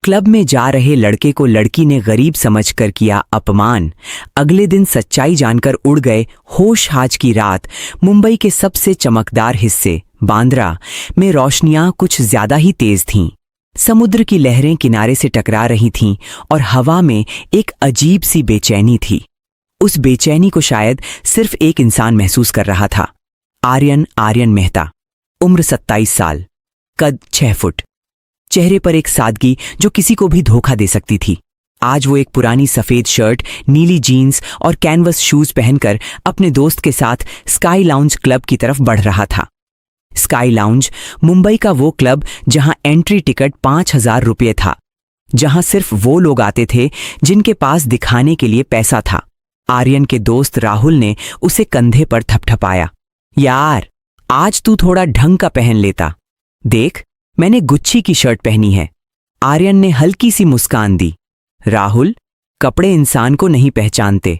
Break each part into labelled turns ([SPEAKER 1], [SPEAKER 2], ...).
[SPEAKER 1] Club में जा रहे लड़के को लड़की ने गरीब समझकर किया अपमान। अगले दिन सच्चाई जानकर उड़ गए होश। आज की रात मुंबई के सबसे चमकदार हिस्से बांद्रा में रोशनियां कुछ ज्यादा ही तेज थीं। समुद्र की लहरें किनारे से टकरा रही थीं और हवा में एक अजीब सी बेचैनी थी। उस बेचैनी को शायद सिर्फ एक इंसान महसूस कर रहा था। आर्यन मेहता, उम्र 27 साल, कद 6 फुट, चेहरे पर एक सादगी जो किसी को भी धोखा दे सकती थी। आज वो एक पुरानी सफेद शर्ट, नीली जीन्स और कैनवस शूज पहनकर अपने दोस्त के साथ स्काई लाउंज क्लब की तरफ बढ़ रहा था। स्काई लाउंज मुंबई का वो क्लब जहां एंट्री टिकट 5,000 रुपये था, जहां सिर्फ वो लोग आते थे जिनके पास दिखाने के लिए पैसा था। आर्यन के दोस्त राहुल ने उसे कंधे पर थपथपाया। यार, आज तू थोड़ा ढंग का पहन लेता। देख, मैंने गुच्ची की शर्ट पहनी है। आर्यन ने हल्की सी मुस्कान दी। राहुल, कपड़े इंसान को नहीं पहचानते,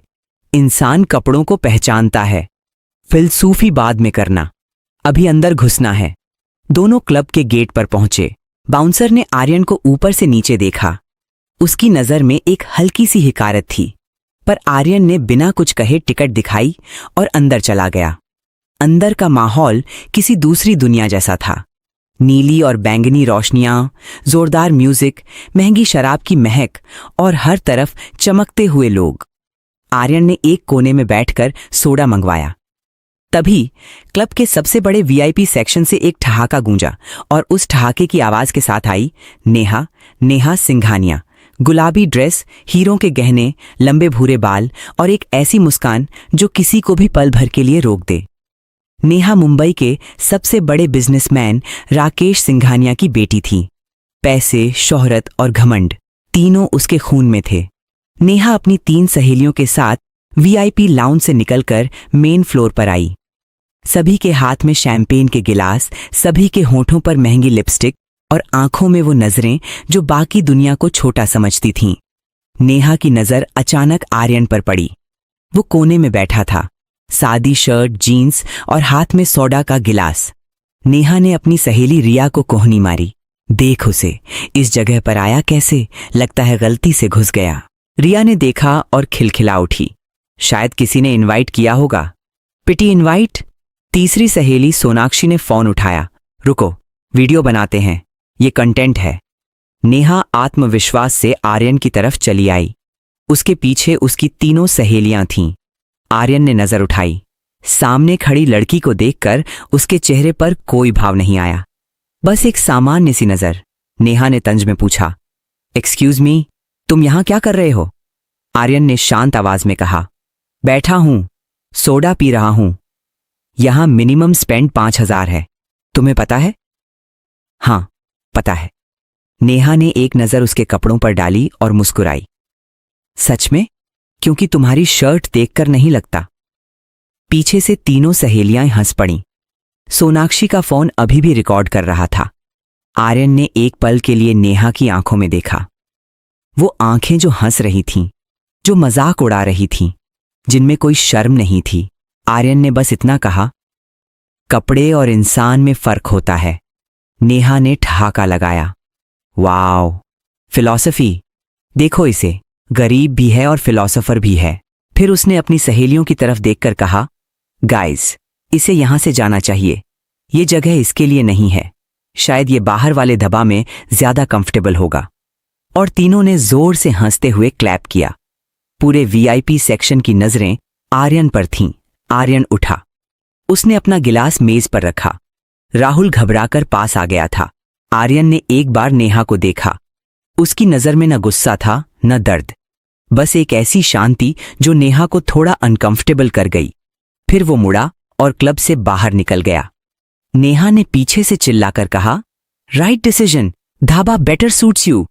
[SPEAKER 1] इंसान कपड़ों को पहचानता है। फिलसूफी बाद में करना, अभी अंदर घुसना है। दोनों क्लब के गेट पर पहुंचे। बाउंसर ने आर्यन को ऊपर से नीचे देखा। उसकी नजर में एक हल्की सी हिकारत थी, पर आर्यन ने बिना कुछ कहे टिकट दिखाई और अंदर चला गया। अंदर का माहौल किसी दूसरी दुनिया जैसा था। नीली और बैंगनी रोशनियां, जोरदार म्यूजिक, महंगी शराब की महक और हर तरफ चमकते हुए लोग। आर्यन ने एक कोने में बैठकर सोडा मंगवाया। तभी क्लब के सबसे बड़े वीआईपी सेक्शन से एक ठहाका गूंजा और उस ठहाके की आवाज के साथ आई नेहा सिंघानिया। गुलाबी ड्रेस, हीरों के गहने, लंबे भूरे बाल और एक ऐसी मुस्कान जो किसी को भी पल भर के लिए रोक दे। नेहा मुंबई के सबसे बड़े बिजनेसमैन राकेश सिंघानिया की बेटी थी। पैसे, शोहरत और घमंड तीनों उसके खून में थे। नेहा अपनी 3 सहेलियों के साथ वीआईपी लाउंज से निकलकर मेन फ्लोर पर आई। सभी के हाथ में शैंपेन के गिलास, सभी के होठों पर महंगी लिपस्टिक और आंखों में वो नजरें जो बाकी दुनिया को छोटा समझती थीं। नेहा की नजर अचानक आर्यन पर पड़ी। वो कोने में बैठा था, सादी शर्ट, जीन्स और हाथ में सोडा का गिलास। नेहा ने अपनी सहेली रिया को कोहनी मारी। देख उसे, इस जगह पर आया कैसे, लगता है गलती से घुस गया। रिया ने देखा और खिलखिला उठी। शायद किसी ने इनवाइट किया होगा। पिटी इनवाइट? तीसरी सहेली सोनाक्षी ने फोन उठाया। रुको, वीडियो बनाते हैं, ये कंटेंट है। नेहा आत्मविश्वास से आर्यन की तरफ चली आई। उसके पीछे उसकी तीनों सहेलियां थीं। आर्यन ने नजर उठाई। सामने खड़ी लड़की को देखकर उसके चेहरे पर कोई भाव नहीं आया, बस एक सामान्य सी नजर। नेहा ने तंज में पूछा, एक्सक्यूज मी, तुम यहां क्या कर रहे हो? आर्यन ने शांत आवाज में कहा, बैठा हूं, सोडा पी रहा हूं। यहां मिनिमम स्पेंड 5,000 है, तुम्हें पता है? हां, पता है। नेहा ने एक नजर उसके कपड़ों पर डाली और मुस्कुराई। सच में? क्योंकि तुम्हारी शर्ट देखकर नहीं लगता। पीछे से तीनों सहेलियां हंस पड़ीं। सोनाक्षी का फोन अभी भी रिकॉर्ड कर रहा था। आर्यन ने एक पल के लिए नेहा की आंखों में देखा। वो आंखें जो हंस रही थीं, जो मजाक उड़ा रही थीं, जिनमें कोई शर्म नहीं थी। आर्यन ने बस इतना कहा, कपड़े और इंसान में फर्क होता है। नेहा ने ठहाका लगाया। वाओ, फिलॉसफी, देखो इसे, गरीब भी है और फिलॉसफर भी है। फिर उसने अपनी सहेलियों की तरफ देखकर कहा, गाइस, इसे यहां से जाना चाहिए, ये जगह इसके लिए नहीं है। शायद ये बाहर वाले धबा में ज्यादा कंफर्टेबल होगा। और तीनों ने जोर से हंसते हुए क्लैप किया। पूरे वीआईपी सेक्शन की नजरें आर्यन पर थीं। आर्यन उठा। उसने अपना गिलास मेज पर रखा। राहुल घबराकर पास आ गया था। आर्यन ने एक बार नेहा को देखा। उसकी नजर में न गुस्सा था न दर्द, बस एक ऐसी शांति जो नेहा को थोड़ा अनकंफर्टेबल कर गई। फिर वो मुड़ा और क्लब से बाहर निकल गया। नेहा ने पीछे से चिल्लाकर कहा, right decision, dhaba better suits you.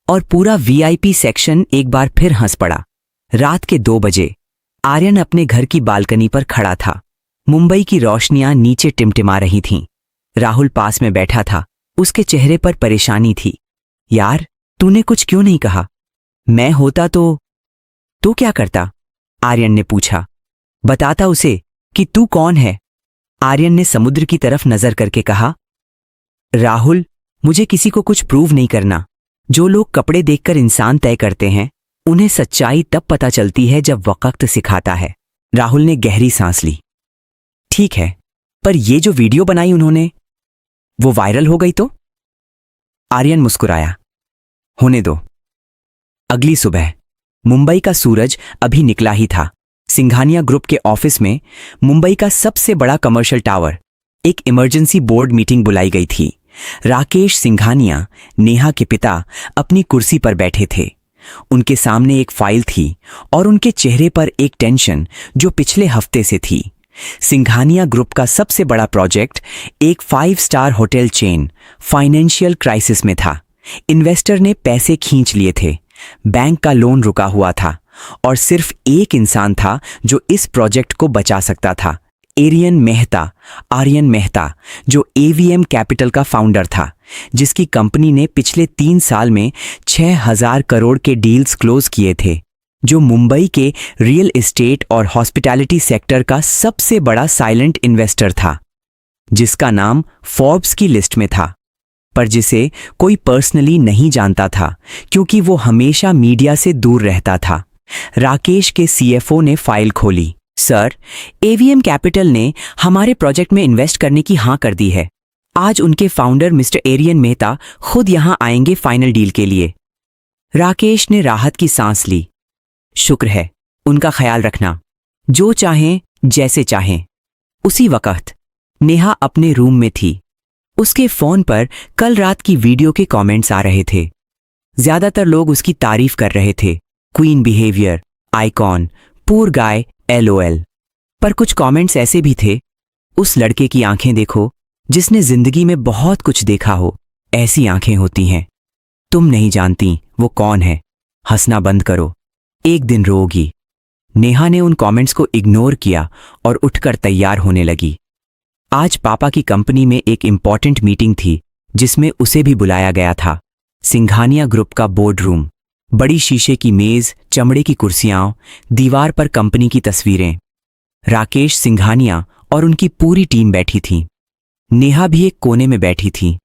[SPEAKER 1] और पूरा वीआईपी सेक्शन एक बार फिर हंस पड़ा। रात के 2 बजे आर्यन अपने घर की बालकनी पर खड़ा था। मुंबई की रोशनियां नीचे टिमटिमा रही थीं। राहुल पास में बैठा था। उसके चेहरे पर परेशानी थी। यार, तूने कुछ क्यों नहीं कहा? मैं होता तो क्या करता? आर्यन ने पूछा। बताता उसे कि तू कौन है। आर्यन ने समुद्र की तरफ नजर करके कहा, राहुल, मुझे किसी को कुछ प्रूव नहीं करना। जो लोग कपड़े देखकर इंसान तय करते हैं, उन्हें सच्चाई तब पता चलती है जब वक्त सिखाता है। राहुल ने गहरी सांस ली। ठीक है, पर ये जो वीडियो बनाई उन्होंने, वो वायरल हो गई तो? आर्यन मुस्कुराया। होने दो। अगली सुबह मुंबई का सूरज अभी निकला ही था। सिंघानिया ग्रुप के ऑफिस में, मुंबई का सबसे बड़ा कमर्शियल टावर, एक इमरजेंसी बोर्ड मीटिंग बुलाई गई थी। राकेश सिंघानिया, नेहा के पिता, अपनी कुर्सी पर बैठे थे। उनके सामने एक फाइल थी और उनके चेहरे पर एक टेंशन जो पिछले हफ्ते से थी। सिंघानिया ग्रुप का सबसे बड़ा प्रोजेक्ट, एक 5 star hotel chain, financial crisis में था। इन्वेस्टर ने पैसे खींच लिए थे, बैंक का लोन रुका हुआ था और सिर्फ एक इंसान था जो इस प्रोजेक्ट को बचा सकता था, आर्यन मेहता, जो एवीएम कैपिटल का फाउंडर था, जिसकी कंपनी ने पिछले 3 साल में 6,000 करोड़ के डील्स क्लोज किए थे, जो मुंबई के रियल एस्टेट और हॉस्पिटैलिटी सेक्टर का सबसे बड़ा साइलेंट इन्वेस्टर था, जिसका नाम फोर्ब्स की लिस्ट में था, पर जिसे कोई पर्सनली नहीं जानता था क्योंकि वो हमेशा मीडिया से दूर रहता था। राकेश के सीएफओ ने फाइल खोली। सर, एवीएम कैपिटल ने हमारे प्रोजेक्ट में इन्वेस्ट करने की हां कर दी है। आज उनके फाउंडर मिस्टर आर्यन मेहता खुद यहां आएंगे फाइनल डील के लिए। राकेश ने राहत की सांस ली। शुक्र है, उनका ख्याल रखना। जो चाहें, जैसे चाहें। उसी वक्त नेहा अपने रूम में थी। उसके फोन पर कल रात की वीडियो के कमेंट्स आ रहे थे। ज्यादातर लोग उसकी तारीफ कर रहे थे। क्वीन बिहेवियर, आइकॉन, पूर गाय, LOL। पर कुछ कमेंट्स ऐसे भी थे, उस लड़के की आंखें देखो जिसने जिंदगी में बहुत कुछ देखा हो, ऐसी आंखें होती हैं। तुम नहीं जानती वो कौन है। हंसना बंद करो, एक दिन रोगी। नेहा ने उन कमेंट्स को इग्नोर किया और उठकर तैयार होने लगी। आज पापा की कंपनी में एक इंपॉर्टेंट मीटिंग थी जिसमें उसे भी बुलाया गया था। सिंघानिया ग्रुप का बोर्ड रूम, बड़ी शीशे की मेज, चमड़े की कुर्सियां, दीवार पर कंपनी की तस्वीरें। राकेश सिंघानिया और उनकी पूरी टीम बैठी थी। नेहा भी एक कोने में बैठी थी,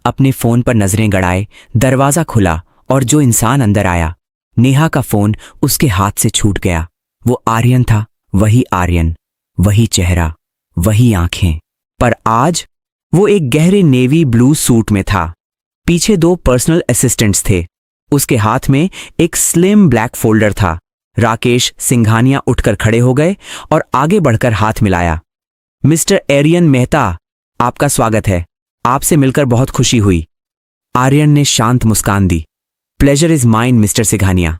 [SPEAKER 1] अपने फोन पर नजरें गड़ाए। दरवाजा खुला और जो इंसान अंदर आया, नेहा का फोन उसके हाथ से छूट गया। वो आर्यन था, वही आर्यन, वही चेहरा, वही आंखें। पर आज वो एक गहरे नेवी ब्लू सूट में था। पीछे 2 पर्सनल असिस्टेंट्स थे। उसके हाथ में एक स्लिम ब्लैक फोल्डर था। राकेश सिंघानिया उठकर खड़े हो गए और आगे बढ़कर हाथ मिलाया। मिस्टर आर्यन मेहता, आपका स्वागत है। आपसे मिलकर बहुत खुशी हुई। आर्यन ने शांत मुस्कान दी। Pleasure is mine mister Singhania.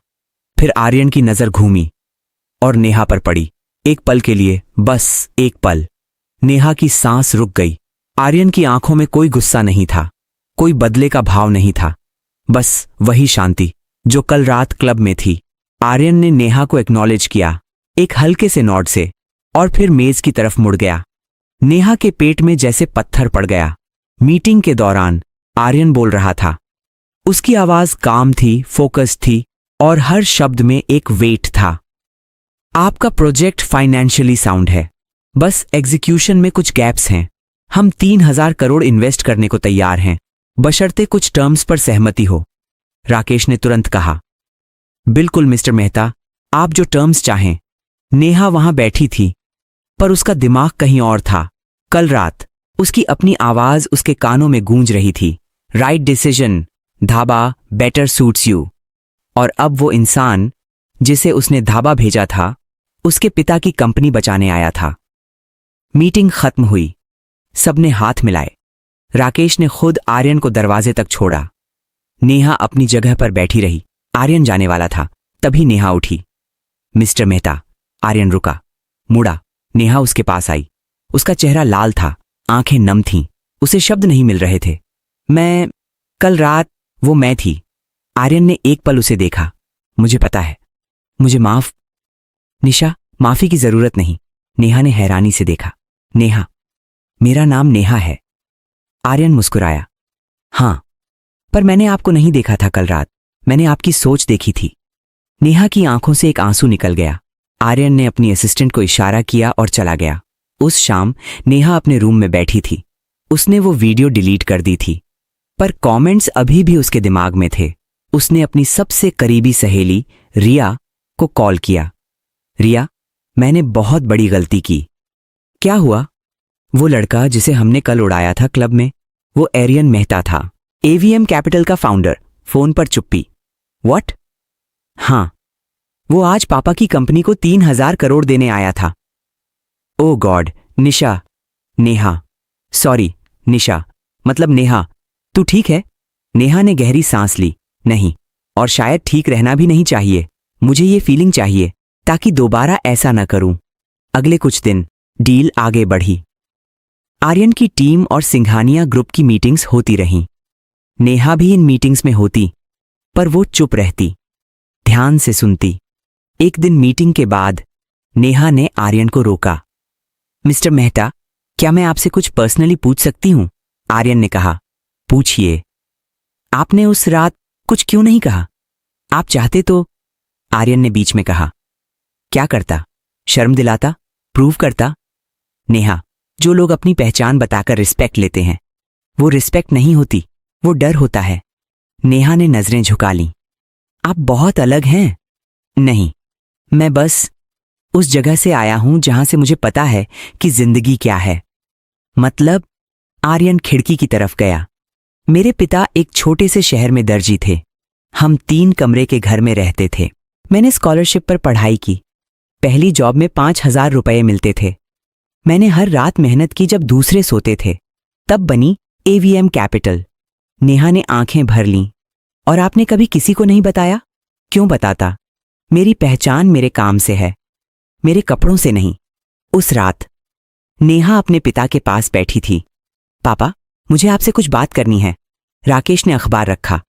[SPEAKER 1] फिर आर्यन की नजर घूमी और नेहा पर पड़ी। एक पल के लिए, बस एक पल। नेहा की सांस रुक गई। आर्यन की आंखों में कोई गुस्सा नहीं था, कोई बदले का भाव नहीं था, बस वही शांति जो कल रात क्लब में थी। आर्यन ने नेहा को एक्नॉलेज किया, एक हल्के से नॉड से, और फिर मेज की तरफ मुड़ गया। नेहा के पेट में जैसे पत्थर पड़ गया। मीटिंग के दौरान आर्यन बोल रहा था। उसकी आवाज काम थी, फोकस थी और हर शब्द में एक वेट था। आपका प्रोजेक्ट फाइनेंशियली साउंड है, बस एग्जीक्यूशन में कुछ गैप्स हैं। हम 3,000 करोड़ इन्वेस्ट करने को तैयार हैं, बशर्ते कुछ टर्म्स पर सहमति हो। राकेश ने तुरंत कहा, बिल्कुल मिस्टर मेहता, आप जो टर्म्स चाहें। नेहा वहां बैठी थी, पर उसका दिमाग कहीं और था। कल रात उसकी अपनी आवाज उसके कानों में गूंज रही थी। Right decision, dhaba better suits you. और अब वो इंसान जिसे उसने धाबा भेजा था, उसके पिता की कंपनी बचाने आया था। मीटिंग खत्म हुई। सबने हाथ मिलाए। राकेश ने खुद आर्यन को दरवाजे तक छोड़ा। नेहा अपनी जगह पर बैठी रही। आर्यन जाने वाला था, तभी नेहा उठी। मिस्टर मेहता। आर्यन रुका, मुड़ा। नेहा उसके पास आई। उसका चेहरा लाल था, आंखें नम थीं, उसे शब्द नहीं मिल रहे थे। कल रात वो मैं थी। आर्यन ने एक पल उसे देखा। मुझे पता है, मुझे माफ। निशा, माफी की जरूरत नहीं। नेहा ने हैरानी से देखा। नेहा, मेरा नाम नेहा है। आर्यन मुस्कुराया। हां, पर मैंने आपको नहीं देखा था कल रात, मैंने आपकी सोच देखी थी। नेहा की आंखों से एक आंसू निकल गया। आर्यन ने अपनी असिस्टेंट को इशारा किया और चला गया। उस शाम नेहा अपने रूम में बैठी थी। उसने वो वीडियो डिलीट कर दी थी, पर कमेंट्स अभी भी उसके दिमाग में थे। उसने अपनी सबसे करीबी सहेली रिया को कॉल किया। रिया, मैंने बहुत बड़ी गलती की। क्या हुआ? वो लड़का जिसे हमने कल उड़ाया था क्लब में, वो एरियन मेहता था, एवीएम कैपिटल का फाउंडर। फोन पर चुप्पी। व्हाट? हाँ, वो आज पापा की कंपनी को 3,000 करोड़ देने आया था। ओ गॉड। निशा, नेहा, सॉरी निशा, मतलब नेहा, तू ठीक है? नेहा ने गहरी सांस ली। नहीं, और शायद ठीक रहना भी नहीं चाहिए। मुझे ये फीलिंग चाहिए ताकि दोबारा ऐसा न करूं। अगले कुछ दिन डील आगे बढ़ी। आर्यन की टीम और सिंघानिया ग्रुप की मीटिंग्स होती रहीं। नेहा भी इन मीटिंग्स में होती, पर वो चुप रहती, ध्यान से सुनती। एक दिन मीटिंग के बाद नेहा ने आर्यन को रोका। मिस्टर मेहता, क्या मैं आपसे कुछ पर्सनली पूछ सकती हूं? आर्यन ने कहा। पूछिए। आपने उस रात कुछ क्यों नहीं कहा? आप चाहते तो। आर्यन ने बीच में कहा। क्या करता? शर्म दिलाता? प्रूव करता? नेहा, जो लोग अपनी पहचान बताकर रिस्पेक्ट लेते हैं, वो रिस्पेक्ट नहीं होती, वो डर होता है। नेहा ने नजरें झुका लीं। आप बहुत अलग हैं। नहीं, मैं बस उस जगह से आया हूं जहां से मुझे पता है कि जिंदगी क्या है। मतलब? आर्यन खिड़की की तरफ गया। मेरे पिता एक छोटे से शहर में दर्जी थे। हम 3 कमरे के घर में रहते थे। मैंने स्कॉलरशिप पर पढ़ाई की। पहली जॉब में 5,000 रुपये मिलते थे। मैंने हर रात मेहनत की जब दूसरे सोते थे। तब बनी एवीएम कैपिटल। नेहा ने आंखें भर लीं। और आपने कभी किसी को नहीं बताया? क्यों बताता? मेरी पहचान मेरे काम से है, मेरे कपड़ों से नहीं। उस रात नेहा अपने पिता के पास बैठी थी। पापा, मुझे आपसे कुछ बात करनी है। राकेश ने अखबार रखा।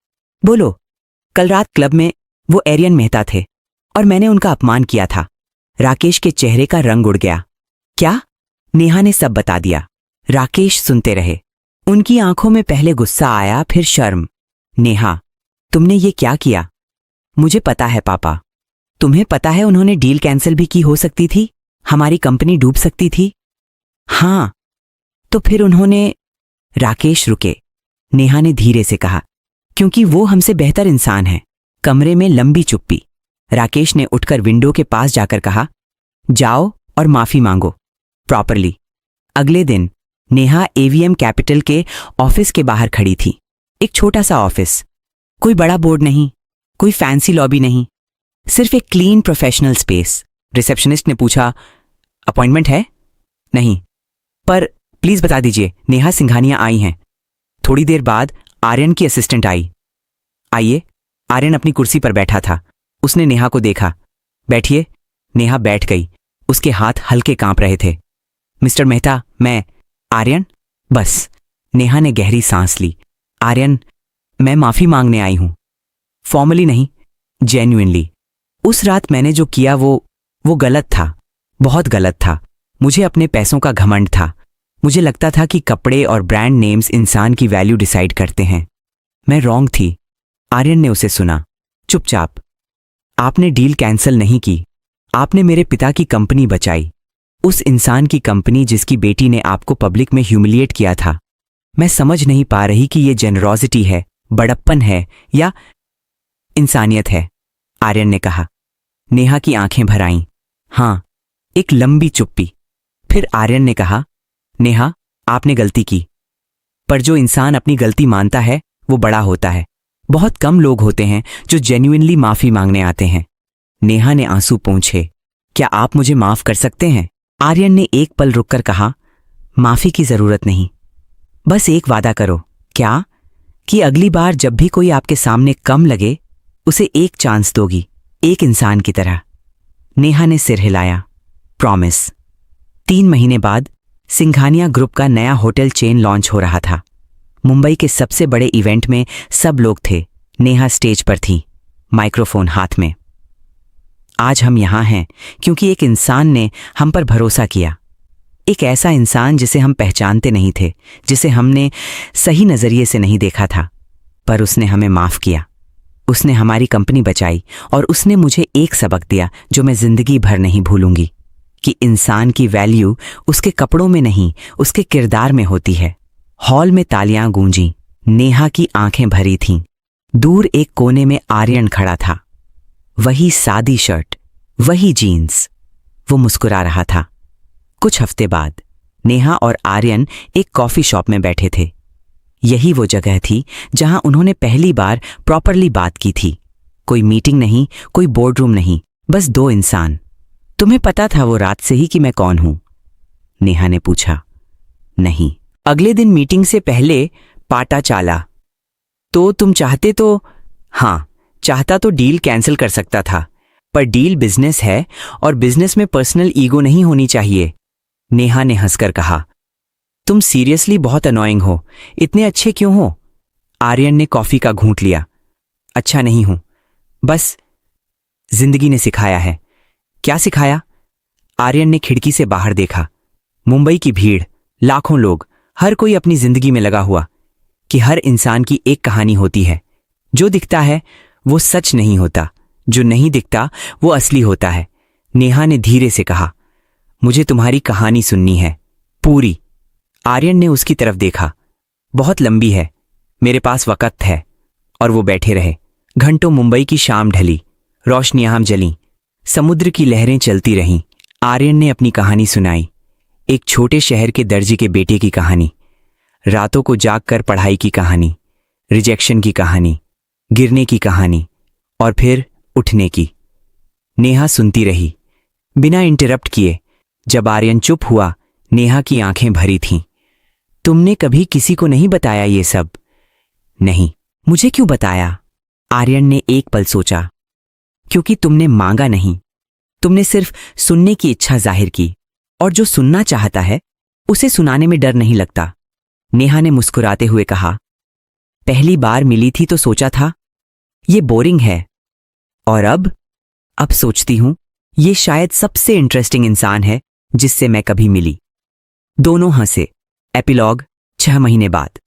[SPEAKER 1] बोलो। कल रात क्लब में वो एरियन मेहता थे और मैंने उनका अपमान किया था। राकेश के चेहरे का रंग उड़ गया। क्या? नेहा ने सब बता दिया। राकेश सुनते रहे। उनकी आंखों में पहले गुस्सा आया, फिर शर्म। नेहा, तुमने ये क्या किया? मुझे पता है पापा। तुम्हें पता है उन्होंने डील कैंसिल भी की हो सकती थी, हमारी कंपनी डूब सकती थी। हाँ, तो फिर उन्होंने। राकेश रुके। नेहा ने धीरे से कहा, क्योंकि वो हमसे बेहतर इंसान है। कमरे में लंबी चुप्पी। राकेश ने उठकर विंडो के पास जाकर कहा, जाओ और माफी मांगो प्रॉपरली। अगले दिन नेहा एवीएम कैपिटल के ऑफिस के बाहर खड़ी थी। एक छोटा सा ऑफिस, कोई बड़ा बोर्ड नहीं, कोई फैंसी लॉबी नहीं, सिर्फ एक क्लीन प्रोफेशनल स्पेस। रिसेप्शनिस्ट ने पूछा, अपॉइंटमेंट है? नहीं, पर प्लीज बता दीजिए नेहा सिंघानिया आई हैं। थोड़ी देर बाद आर्यन की असिस्टेंट आई। आइए। आर्यन अपनी कुर्सी पर बैठा था। उसने नेहा को देखा। बैठिए। नेहा बैठ गई। उसके हाथ हल्के कांप रहे थे। मिस्टर मेहता, मैं। आर्यन? बस। नेहा ने गहरी सांस ली। आर्यन, मैं माफी मांगने आई हूं। फॉर्मली नहीं, जेन्युइनली। उस रात मैंने जो किया वो गलत था, बहुत गलत था। मुझे अपने पैसों का घमंड था। मुझे लगता था कि कपड़े और ब्रांड नेम्स इंसान की वैल्यू डिसाइड करते हैं। मैं रॉन्ग थी। आर्यन ने उसे सुना, चुपचाप। आपने डील कैंसिल नहीं की, आपने मेरे पिता की कंपनी बचाई। उस इंसान की कंपनी जिसकी बेटी ने आपको पब्लिक में ह्यूमिलिएट किया था। मैं समझ नहीं पा रही कि ये जेनरॉसिटी है, बड़प्पन है या इंसानियत है, आर्यन ने कहा। नेहा की आंखें भर आईं। हां। एक लंबी चुप्पी। फिर आर्यन ने कहा, नेहा, आपने गलती की, पर जो इंसान अपनी गलती मानता है वो बड़ा होता है। बहुत कम लोग होते हैं जो जेन्युइनली माफी मांगने आते हैं। नेहा ने आंसू पोंछे। क्या आप मुझे माफ कर सकते हैं? आर्यन ने एक पल रुककर कहा, माफी की जरूरत नहीं, बस एक वादा करो। क्या? कि अगली बार जब भी कोई आपके सामने कम लगे उसे एक चांस दोगी, एक इंसान की तरह। नेहा ने सिर हिलाया। प्रॉमिस। 3 महीने बाद सिंघानिया ग्रुप का नया होटल चेन लॉन्च हो रहा था। मुंबई के सबसे बड़े इवेंट में सब लोग थे। नेहा स्टेज पर थी, माइक्रोफोन हाथ में। आज हम यहां हैं क्योंकि एक इंसान ने हम पर भरोसा किया। एक ऐसा इंसान जिसे हम पहचानते नहीं थे, जिसे हमने सही नजरिए से नहीं देखा था, पर उसने हमें माफ किया। उसने हमारी कंपनी बचाई और उसने मुझे एक सबक दिया जो मैं जिंदगी भर नहीं भूलूंगी, कि इंसान की वैल्यू उसके कपड़ों में नहीं, उसके किरदार में होती है। हॉल में तालियां गूंजी। नेहा की आंखें भरी थीं। दूर एक कोने में आर्यन खड़ा था। वही सादी शर्ट, वही जीन्स। वो मुस्कुरा रहा था। कुछ हफ्ते बाद नेहा और आर्यन एक कॉफी शॉप में बैठे थे। यही वो जगह थी जहां उन्होंने पहली बार प्रॉपरली बात की थी। कोई मीटिंग नहीं, कोई बोर्ड रूम नहीं, बस दो इंसान। तुम्हें पता था वो रात से ही कि मैं कौन हूं? नेहा ने पूछा। नहीं। अगले दिन मीटिंग से पहले पाटा चाला। तो तुम चाहते तो? हां, चाहता तो डील कैंसिल कर सकता था, पर डील बिजनेस है और बिजनेस में पर्सनल ईगो नहीं होनी चाहिए। नेहा ने हंसकर कहा। तुम सीरियसली बहुत अनोइंग हो। इतने अच्छे क्यों हो? आर्यन ने कॉफी का घूंट लिया। अच्छा नहीं हूं, बस जिंदगी ने सिखाया है। क्या सिखाया? आर्यन ने खिड़की से बाहर देखा। मुंबई की भीड़, लाखों लोग, हर कोई अपनी जिंदगी में लगा हुआ। कि हर इंसान की एक कहानी होती है। जो दिखता है वो सच नहीं होता, जो नहीं दिखता वो असली होता है। नेहा ने धीरे से कहा। मुझे तुम्हारी कहानी सुननी है, पूरी। आर्यन ने उसकी तरफ देखा। बहुत लंबी है, मेरे पास वक्त है। और वो बैठे रहे। घंटों मुंबई की शाम ढली, रोशनियां जलीं, समुद्र की लहरें चलती रहीं। आर्यन ने अपनी कहानी सुनाई। एक छोटे शहर के दर्जी के बेटे की कहानी, रातों को जागकर पढ़ाई की कहानी, रिजेक्शन की कहानी, गिरने की कहानी और फिर उठने की। नेहा सुनती रही, बिना इंटरप्ट किए। जब आर्यन चुप हुआ, नेहा की आंखें भरी थीं। तुमने कभी किसी को नहीं बताया ये सब? नहीं। मुझे क्यों बताया? आर्यन ने एक पल सोचा। क्योंकि तुमने मांगा नहीं, तुमने सिर्फ सुनने की इच्छा जाहिर की। और जो सुनना चाहता है उसे सुनाने में डर नहीं लगता। नेहा ने मुस्कुराते हुए कहा। पहली बार मिली थी तो सोचा था ये बोरिंग है, और अब सोचती हूं ये शायद सबसे इंटरेस्टिंग इंसान है जिससे मैं कभी मिली। दोनों हंसे। एपिलॉग 6 महीने बाद।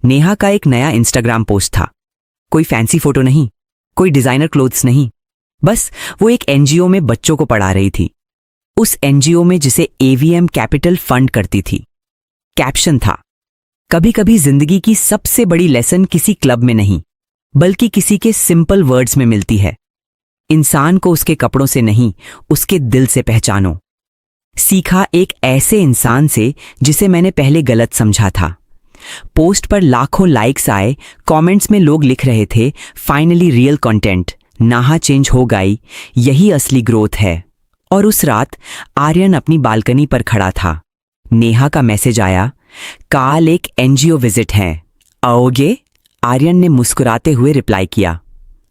[SPEAKER 1] नेहा का एक नया इंस्टाग्राम पोस्ट था। कोई फैंसी फोटो नहीं, कोई डिजाइनर क्लोथ्स नहीं, बस वो एक एनजीओ में बच्चों को पढ़ा रही थी। उस एनजीओ में जिसे एवीएम कैपिटल फंड करती थी। कैप्शन था, कभी कभी जिंदगी की सबसे बड़ी लेसन किसी क्लब में नहीं, बल्कि किसी के सिंपल वर्ड्स में मिलती है। इंसान को उसके कपड़ों से नहीं, उसके दिल से पहचानो। सीखा एक ऐसे इंसान से जिसे मैंने पहले गलत समझा था। पोस्ट पर लाखों लाइक्स आए। कमेंट्स में लोग लिख रहे थे, फाइनली रियल कंटेंट, नाहा चेंज हो गई, यही असली ग्रोथ है। और उस रात आर्यन अपनी बालकनी पर खड़ा था। नेहा का मैसेज आया, काल एक एनजीओ विजिट है, आओगे? आर्यन ने मुस्कुराते हुए रिप्लाई किया,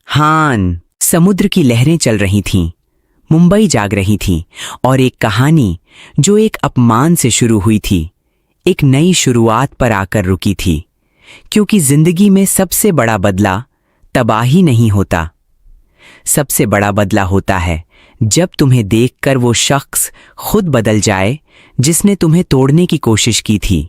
[SPEAKER 1] हान। समुद्र की लहरें चल रही थीं, मुंबई जाग रही थी, और एक कहानी जो एक अपमान से शुरू हुई थी, एक नई शुरुआत पर आकर रुकी थी। क्योंकि जिंदगी में सबसे बड़ा बदला तबाही नहीं होता, सबसे बड़ा बदला होता है जब तुम्हें देखकर वो शख्स खुद बदल जाए जिसने तुम्हें तोड़ने की कोशिश की थी।